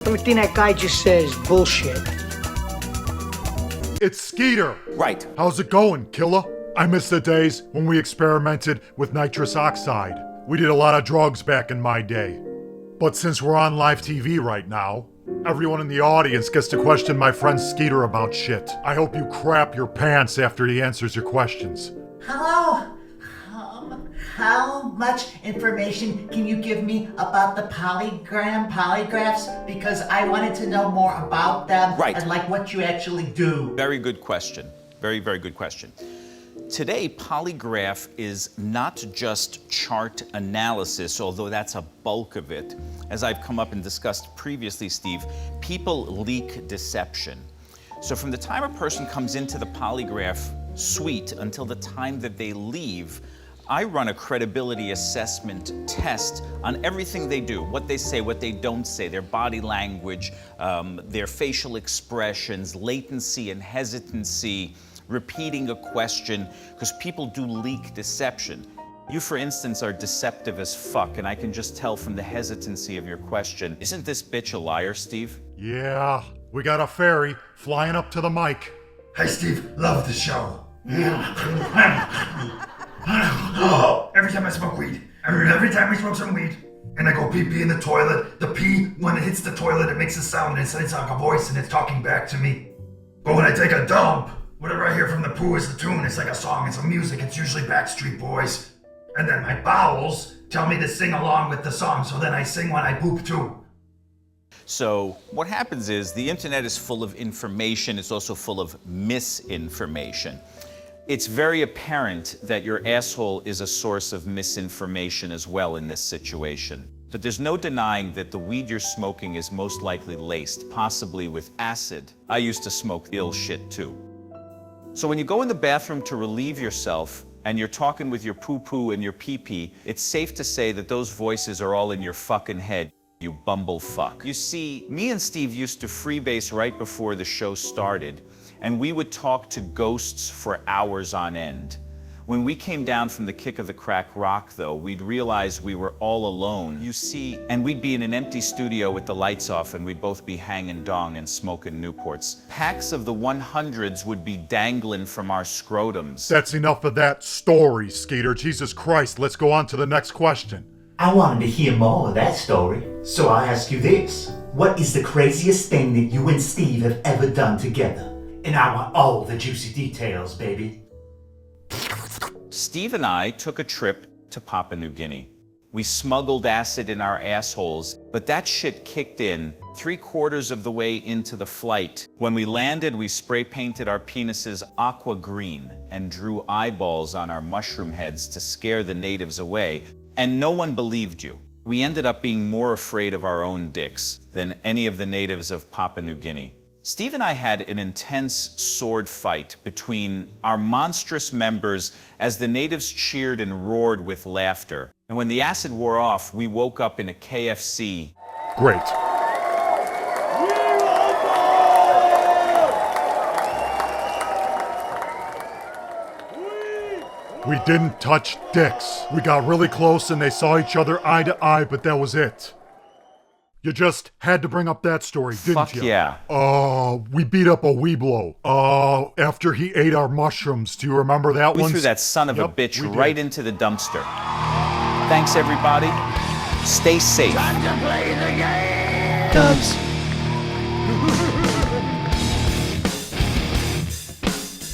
Everything that guy just says is bullshit. It's Skeeter. Right. How's it going, killer? I miss the days when we experimented with nitrous oxide. We did a lot of drugs back in my day. But since we're on live TV right now, everyone in the audience gets to question my friend Skeeter about shit. I hope you crap your pants after he answers your questions. Hello? How much information can you give me about the polygraphs? Because I wanted to know more about them. Right. And like what you actually do. Very good question. Very, very good question. Today, polygraph is not just chart analysis, although that's a bulk of it. As I've come up and discussed previously, Steve, people leak deception. So from the time a person comes into the polygraph suite until the time that they leave, I run a credibility assessment test on everything they do, what they say, what they don't say, their body language, their facial expressions, latency and hesitancy, repeating a question, because people do leak deception. You, for instance, are deceptive as fuck, and I can just tell from the hesitancy of your question. Isn't this bitch a liar, Steve? Yeah, we got a fairy flying up to the mic. Hi, Steve. Love the show. Every time I smoke weed, every time I smoke some weed, and I go pee-pee in the toilet, the pee, when it hits the toilet, it makes a sound, and it's like a voice, and it's talking back to me. But when I take a dump, whatever I hear from the poo is the tune. It's like a song, it's a music, it's usually Backstreet Boys. And then my bowels tell me to sing along with the song, so then I sing when I poop too. So what happens is the internet is full of information. It's also full of misinformation. It's very apparent that your asshole is a source of misinformation as well in this situation. But there's no denying that the weed you're smoking is most likely laced, possibly with acid. I used to smoke ill shit too. So when you go in the bathroom to relieve yourself and you're talking with your poo-poo and your pee-pee, it's safe to say that those voices are all in your fucking head, you bumblefuck. You see, me and Steve used to freebase right before the show started, and we would talk to ghosts for hours on end. When we came down from the kick of the crack rock, though, we'd realize we were all alone. You see, and we'd be in an empty studio with the lights off, and we'd both be hanging dong and smoking Newports. Packs of the 100s would be dangling from our scrotums. That's enough of that story, Skeeter. Jesus Christ, let's go on to the next question. I wanted to hear more of that story, so I ask you this. What is the craziest thing that you and Steve have ever done together? And I want all the juicy details, baby. Steve and I took a trip to Papua New Guinea. We smuggled acid in our assholes, but that shit kicked in 3/4 of the way into the flight. When we landed, we spray painted our penises aqua green and drew eyeballs on our mushroom heads to scare the natives away. And no one believed you. We ended up being more afraid of our own dicks than any of the natives of Papua New Guinea. Steve and I had an intense sword fight between our monstrous members as the natives cheered and roared with laughter. And when the acid wore off, we woke up in a KFC. Great. We didn't touch dicks. We got really close and they saw each other eye to eye, but that was it. You just had to bring up that story, didn't Fuck you? yeah. We beat up a Weeblo. After he ate our mushrooms. Do you remember that one? We threw that son of a bitch right into the dumpster. Thanks, everybody. Stay safe. DUBS.